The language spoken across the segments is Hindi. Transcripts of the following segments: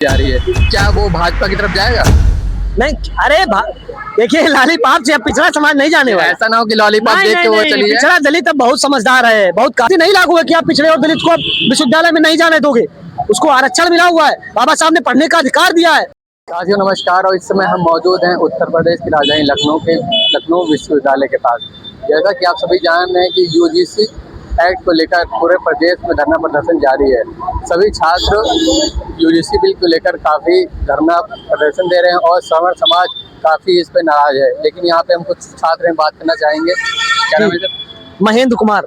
जा रही है, क्या वो भाजपा की तरफ जाएगा? नहीं, अरे देखिए, लॉलीपॉप से पिछड़ा समाज नहीं जाने वाला। ऐसा ना हो कि लॉलीपॉप देख के वो चली जाए। पिछड़ा दलित अब बहुत समझदार है, बहुत काफी नहीं लागू है कि आप पिछड़े और दलित को विश्वविद्यालय में नहीं जाने दोगे। उसको आरक्षण मिला हुआ है, बाबा साहब ने पढ़ने का अधिकार दिया है। साथियों नमस्कार, और इस समय हम मौजूद हैं उत्तर प्रदेश की राजधानी लखनऊ के लखनऊ विश्वविद्यालय के पास। जैसा कि आप सभी जान रहे हैं कि यूजीसी एक्ट को लेकर पूरे प्रदेश में धरना प्रदर्शन जारी है। सभी छात्र यूजीसी बिल को लेकर काफ़ी धरना प्रदर्शन दे रहे हैं और सवर्ण समाज काफ़ी इस पर नाराज है। लेकिन यहाँ पे हम कुछ छात्र हैं, बात करना चाहेंगे। क्या नाम है sir? Mahendra Kumar.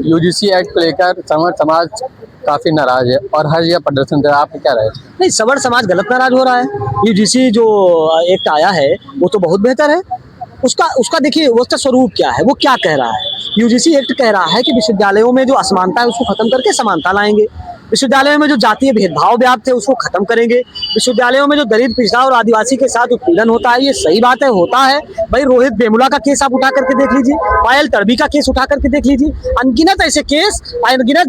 UGC act को लेकर सवर्ण समाज काफ़ी नाराज है और हर जगह प्रदर्शन दे रहा है, आपको क्या राय है? नहीं, सवर्ण समाज गलत नाराज हो रहा है। यूजीसी जो एक्ट आया है वो तो बहुत बेहतर है। उसका देखिए, उसका स्वरूप क्या है, वो क्या कह रहा है। यूजीसी एक्ट कह रहा है कि विश्वविद्यालयों में जो असमानता है उसको खत्म करके समानता लाएंगे। विश्वविद्यालयों में जो जातीय भेदभाव व्याप्त है उसको खत्म करेंगे। विश्वविद्यालयों में जो दलित, पिछड़ा और आदिवासी के साथ उत्पीड़न होता है, ये सही बात है, होता है भाई। रोहित वेमुला का केस आप उठा करके देख लीजिए, पायल तड़वी का केस उठा करके देख लीजिए। अनगिनत ऐसे केस, अनगिनत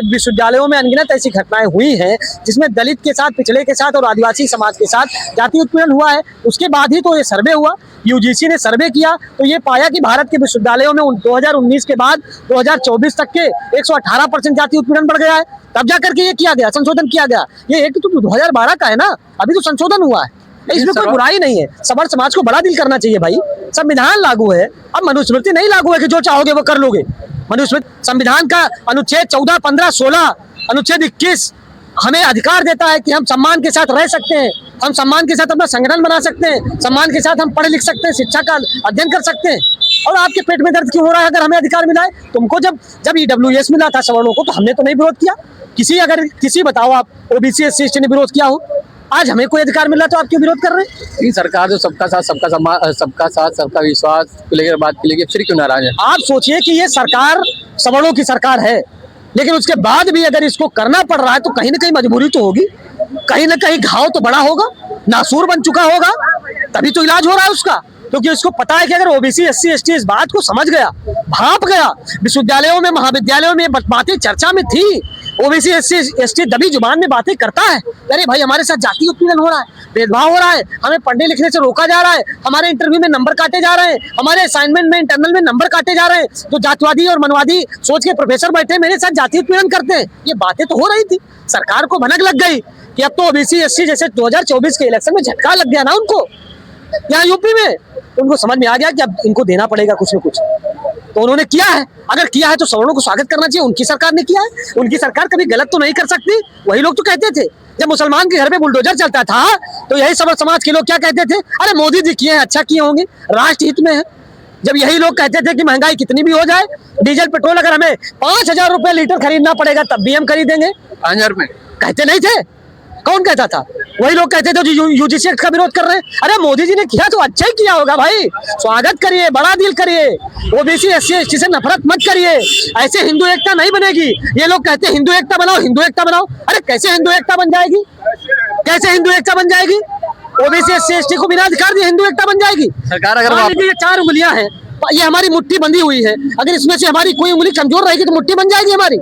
विश्वविद्यालयों में अनगिनत ऐसी घटनाएं हुई हैं जिसमें दलित के साथ, पिछड़े के साथ और आदिवासी समाज के साथ जातीय उत्पीड़न हुआ है। उसके बाद ही तो ये सर्वे हुआ। यूजीसी ने सर्वे किया तो ये पाया कि भारत के विश्वविद्यालयों में 2019 के बाद 2024 तक के 118% जातीय उत्पीड़न बढ़ गया है। तब जाकर के ये किया गया, संशोधन किया गया। ये एक तो 2012 का है ना, अभी तो संशोधन हुआ है। इसमें कोई बुराई नहीं है। सवर्ण समाज को बड़ा दिल करना चाहिए भाई। संविधान लागू है, अब मनुस्मृति नहीं लागू है कि जो चाहोगे वो कर लोगे। मनुस्मृति, संविधान का अनुच्छेद 14, 15, 16, अनुच्छेद 21 हमें अधिकार देता है कि हम सम्मान के साथ रह सकते हैं, हम सम्मान के साथ अपना संगठन बना सकते हैं, सम्मान के साथ हम पढ़ लिख सकते हैं, शिक्षा का अध्ययन कर सकते हैं। और आपके पेट में दर्द क्यों हो रहा है अगर हमें अधिकार मिला है? तुमको जब ईडब्ल्यूएस मिला था सवर्णों को तो हमने तो नहीं विरोध किया। किसी बताओ आप ओबीसी एससी एसटी ने विरोध किया हो? आज हमें कोई अधिकार मिला तो आप क्यों विरोध कर रहे हैं? ये सरकार जो सबका साथ सबका विश्वास को लेकर बात के लिए फिर क्यों नाराज है? आप सोचिए कि ये सरकार सवर्णों की सरकार है, लेकिन उसके बाद भी अगर इसको करना पड़ रहा है तो कहीं ना कहीं मजबूरी तो होगी, कहीं ना कहीं घाव तो बड़ा होगा, नासूर बन चुका होगा, तभी तो इलाज हो रहा है उसका। क्योंकि उसको पता है कि अगर ओबीसी एससी एसटी इस बात को समझ गया, भाप गया, विश्वविद्यालयों में, महाविद्यालयों में बातें चर्चा में थी, ओबीसी एससी एसटी दबी जुबान में बातें करता है, अरे भाई हमारे साथ जातीय उत्पीड़न हो रहा है, भेदभाव हो रहा है, हमें पढ़ने लिखने से रोका जा रहा है, हमारे इंटरव्यू में नंबर काटे जा रहे हैं, हमारे असाइनमेंट में, इंटरनल में नंबर काटे जा रहे हैं, तो जातिवादी और मनवादी सोच के प्रोफेसर बैठे मेरे साथ जातीय उत्पीड़न करते हैं। ये बातें तो हो रही थी। सरकार को भनक लग गई कि अब तो ओबीसी एससी जैसे 2024 के इलेक्शन में झटका लग गया ना उनको, यहाँ यूपी में, तो उनको समझ में आ गया कि अब इनको देना पड़ेगा कुछ न कुछ। तो उन्होंने किया है। अगर किया है तो सवर्णों को स्वागत करना चाहिए। उनकी सरकार ने किया है, उनकी सरकार कभी गलत तो नहीं कर सकती। वही लोग तो कहते थे जब मुसलमान के घर पे बुलडोजर चलता था तो यही सवर्ण समाज के लोग क्या कहते थे? अरे मोदी जी किए हैं, अच्छा किए होंगे, राष्ट्र हित में है। जब यही लोग कहते थे कि महंगाई कितनी भी हो जाए, डीजल पेट्रोल अगर हमें 5,000 रुपए लीटर खरीदना पड़ेगा तब भी हम खरीदेंगे, 5,000 रुपए कहते नहीं थे? कौन कहता था? वही लोग कहते थे जो यूजीसी एक्ट का विरोध कर रहे हैं। अरे मोदी जी ने किया तो अच्छा ही किया होगा भाई, स्वागत करिए, बड़ा दिल करिए, ओबीसी एससी एसटी से नफरत मत करिए। ऐसे हिंदू एकता नहीं बनेगी। ये लोग कहते हैं हिंदू एकता बनाओ, हिंदू एकता बनाओ। अरे कैसे हिंदू एकता बन जाएगी? कैसे हिंदू एकता बन जाएगी? ओबीसी एससी एसटी को बिना अधिकार दिए हिंदू एकता बन जाएगी? सरकार अगर ये 4 उंगलियां हैं, ये हमारी मुट्ठी बंधी हुई है, अगर इसमें से हमारी कोई उंगली कमजोर रहेगी तो मुट्ठी बन जाएगी हमारी?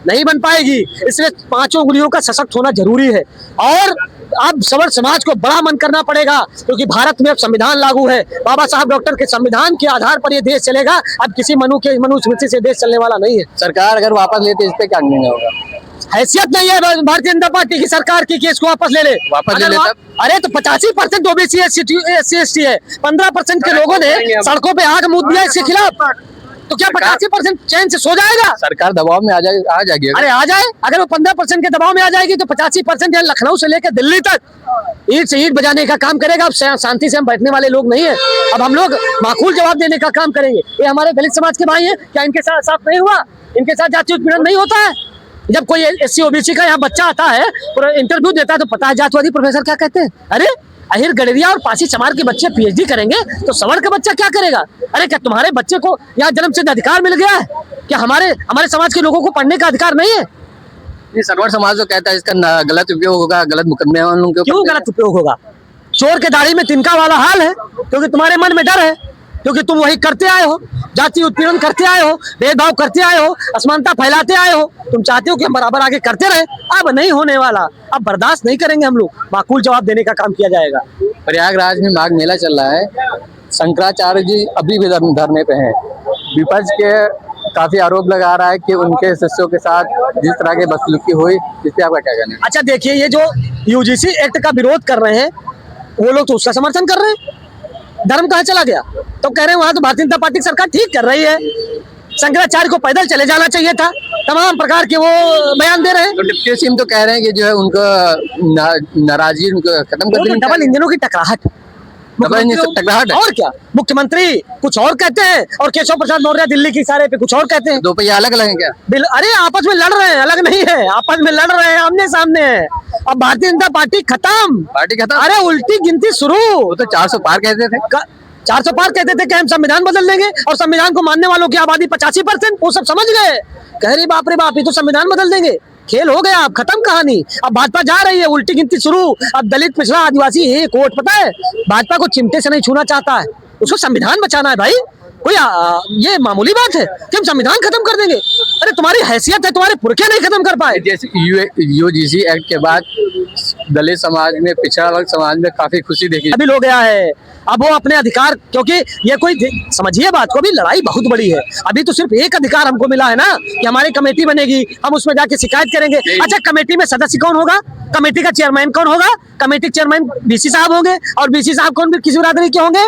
नहीं बन पाएगी। इसलिए 5 उंगलियों का सशक्त होना जरूरी है। और अब सवर्ण समाज को बड़ा मन करना पड़ेगा क्योंकि भारत में अब संविधान लागू है। बाबा साहब डॉक्टर के संविधान के आधार पर ये देश चलेगा। अब किसी मनुस्मृति से देश चलने वाला नहीं है। सरकार अगर वापस लेते इस पे क्या निर्णय होगा? हैसियत नहीं है भारतीय जनता पार्टी की सरकार की केस को वापस ले ले। अरे तो 85% ओबीसी एससी एसटी है, 15% के लोगों ने सड़कों पे आग मूद दिया इसके खिलाफ, तो क्या 85% चैन से सो जाएगा? सरकार दबाव में आ जाएगी। अरे आ जाए, अगर वो 15% के दबाव में आ जाएगी तो 85% यहाँ लखनऊ से लेकर दिल्ली तक ईंट से ईंट बजाने का काम करेगा। अब शांति से हम बैठने वाले लोग नहीं है। अब हम लोग माकूल जवाब देने का काम करेंगे। ये हमारे दलित समाज के भाई हैं, क्या इनके साथ साफ नहीं हुआ? इनके साथ जातीय उत्पीड़न नहीं होता है? जब कोई एससी ओबीसी का यहाँ बच्चा आता है, इंटरव्यू देता है तो पता है जातिवादी प्रोफेसर क्या कहते हैं? अरे अहिर गडरिया और पासी चमार के बच्चे पीएचडी करेंगे तो सवर्ण का बच्चा क्या करेगा? अरे क्या तुम्हारे बच्चे को यहाँ जन्म से अधिकार मिल गया है? क्या हमारे समाज के लोगों को पढ़ने का अधिकार नहीं है? ये सवर्ण समाज जो कहता है इसका गलत उपयोग होगा, गलत मुकदमे क्यों गलत उपयोग होगा? चोर के दाढ़ी में तिनका वाला हाल है क्योंकि तुम्हारे मन में डर है क्योंकि तुम वही करते आए हो, जाति उत्पीड़न करते आए हो, भेदभाव करते आए हो, असमानता फैलाते आए हो। तुम चाहते हो कि हम बराबर आगे करते रहे, अब नहीं होने वाला, अब बर्दाश्त नहीं करेंगे हम लोग। माकूल जवाब देने का काम किया जाएगा। प्रयागराज में माघ मेला चल रहा है, शंकराचार्य जी अभी भी धरने पे हैं। विपक्ष के काफी आरोप लगा रहा है कि उनके शिष्यों के साथ जिस तरह की बदसलूकी हुई, इस पे आपका क्या कहना है? अच्छा देखिए, ये जो यूजीसी एक्ट का विरोध कर रहे हैं वो लोग तो उसका समर्थन कर रहे हैं। धर्म कहाँ चला गया? तो कह रहे हैं वहां तो भारतीय जनता पार्टी की सरकार ठीक कर रही है। शंकराचार्य को पैदल चले जाना चाहिए था, तमाम प्रकार के वो बयान दे रहे हैं। तो डिप्टी सीएम तो कह रहे हैं कि जो है उनका नाराजगी उनको खत्म कर देनी। डबल इंजनों की टकराहट, टकराहट है। और क्या, मुख्यमंत्री कुछ और कहते हैं और केशव प्रसाद मौर्य दिल्ली के इशारे पे कुछ और कहते हैं। दो पहिया अलग अलग है क्या? अरे आपस में लड़ रहे हैं, अलग नहीं है, आपस में लड़ रहे हैं, आमने सामने है। अब भारतीय जनता पार्टी खत्म, पार्टी खत्म। अरे उल्टी गिनती शुरू। वो तो 400 पार कहते थे। 400 पार कहते थे कि हम संविधान बदल देंगे, और संविधान को मानने वालों की आबादी 85%। वो सब समझ गए, कह रही बाप रे बाप, ये तो संविधान बदल देंगे। खेल हो गया, अब खत्म कहानी। अब भाजपा जा रही है, उल्टी गिनती शुरू। अब दलित, पिछड़ा, आदिवासी एक वोट, पता है भाजपा को चिमटे से नहीं छूना चाहता है, उसको संविधान बचाना है भाई। कोई ये मामूली बात है कि हम संविधान खत्म कर देंगे? अरे तुम्हारी हैसियत है, तुम्हारे पुरखे नहीं खत्म कर पाए। जैसे यूजीसी एक्ट के बाद दलित समाज में, पिछड़ा वर्ग समाज में काफी खुशी देखी। अभी हो गया है, अब वो अपने अधिकार, क्योंकि ये कोई समझिए बात को, अभी लड़ाई बहुत बड़ी है। अभी तो सिर्फ एक अधिकार हमको मिला है ना कि हमारी कमेटी बनेगी, हम उसमें जाके शिकायत करेंगे। अच्छा, कमेटी में सदस्य कौन होगा? कमेटी का चेयरमैन कौन होगा? कमेटी चेयरमैन बीसी साहब होंगे, और बीसी साहब कौन, किस बिरादरी के होंगे?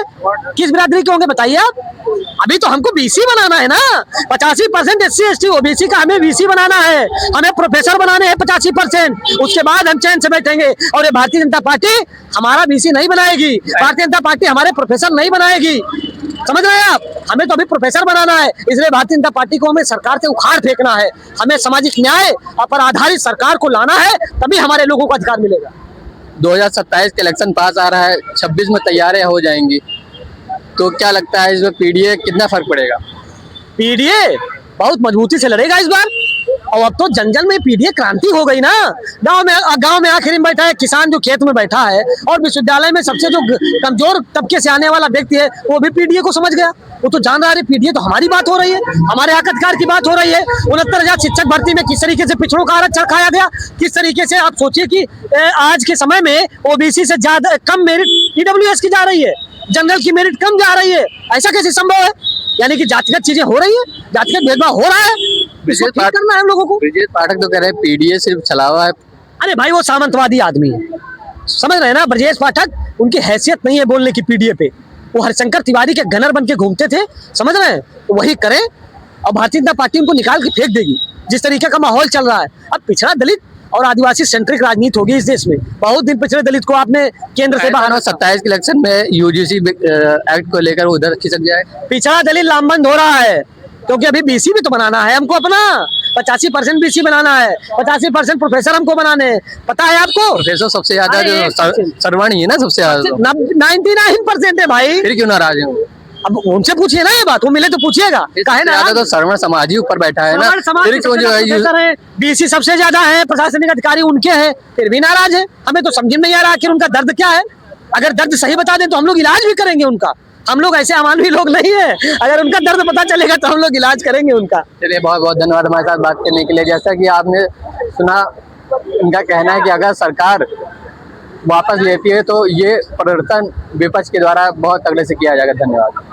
किस बिरादरी के होंगे बताइए आप? अभी तो हमको बीसी बनाना है ना। 85% SC ST OBC का हमें बीसी बनाना है, हमें प्रोफेसर बनाने हैं 85%। उसके बाद हम चैन से बैठेंगे। और ये भारतीय जनता पार्टी हमारा बीसी नहीं बनाएगी, भारतीय जनता पार्टी हमारे प्रोफेसर नहीं बनाएगी, समझ रहे हैं आप? हमें तो अभी प्रोफेसर बनाना है, इसलिए भारतीय जनता पार्टी को हमें सरकार से उखाड़ फेंकना है। हमें सामाजिक न्याय पर आधारित सरकार को लाना है, तभी हमारे लोगों को अधिकार मिलेगा। 2027 के इलेक्शन पास आ रहा है, 26 में तैयारियां हो जाएंगी, तो क्या लगता है इसमें पीडीए कितना फर्क पड़ेगा? पीडीए बहुत मजबूती से लड़ेगा इस बार। और अब तो जंगल में पीडीए क्रांति हो गई ना। गांव में आखिर में बैठा है किसान, जो खेत में बैठा है, और विश्वविद्यालय में सबसे जो कमजोर तबके से आने वाला व्यक्ति है, वो भी पीडीए को समझ गया। वो तो जान रहा है पीडीए तो हमारी बात हो रही है, हमारे हक अधिकार की बात हो रही है। 69,000 शिक्षक भर्ती में किस तरीके से पिछड़ों का आरक्षण खाया गया, किस तरीके से आप सोचिए कि आज के समय में ओबीसी से ज्यादा कम मेरिट ईडब्ल्यूएस की जा रही है, जनरल की मेरिट कम जा रही है। ऐसा कैसे संभव है? यानी कि जातिगत चीजें हो रही है, जातिगत भेदभाव हो रहा है, इसको ठीक करना है हम लोगों को। ब्रजेश पाठक तो कह रहे हैं पीडीए सिर्फ छलावा है। अरे भाई, वो सामंतवादी आदमी है, समझ रहे हैं ना? ब्रजेश पाठक, उनकी हैसियत नहीं है बोलने की पीडीए पे। वो हरिशंकर तिवारी के गनर बन के घूमते थे, समझ रहे हैं? तो वही करें, और भारतीय जनता पार्टी उनको निकाल के फेंक देगी। जिस तरीके का माहौल चल रहा है, अब पिछड़ा, दलित और आदिवासी सेंट्रिक राजनीति होगी इस देश में। बहुत दिन पिछड़े दलित को आपने केंद्र से बाहर। 27 के इलेक्शन में यूजीसी एक्ट को लेकर उधर खिसक जाए। पिछड़ा दलित लामबंद हो रहा है, क्योंकि अभी बीसी भी तो बनाना है हमको अपना। 85% बीसी बनाना है, 85% प्रोफेसर हमको बनाने हैं। पता है आपको? प्रोफेसर सबसे ज्यादा जो सर्वण ही है ना, सबसे ज्यादा 99% है भाई। फिर क्यों नाराज है? अब उनसे पूछिए ना ये बात, वो मिले तो पूछिएगा। काहे ना, तो सर्वण समाज ही ऊपर बैठा है ना, फिर क्यों जो है बीसी सबसे ज्यादा है, प्रशासनिक अधिकारी उनके हैं, फिर भी नाराज है। हमें तो समझ में नहीं आ रहा आखिर उनका दर्द क्या है। अगर दर्द सही बता दें तो हम लोग इलाज भी करेंगे उनका। हम लोग ऐसे अमानवी लोग नहीं है, अगर उनका दर्द पता चलेगा तो हम लोग इलाज करेंगे उनका। चलिए, बहुत बहुत धन्यवाद हमारे साथ बात करने के लिए। जैसा कि आपने सुना, इनका कहना है कि अगर सरकार वापस लेती है तो ये प्रवर्तन विपक्ष के द्वारा बहुत तगड़े से किया जाएगा। धन्यवाद।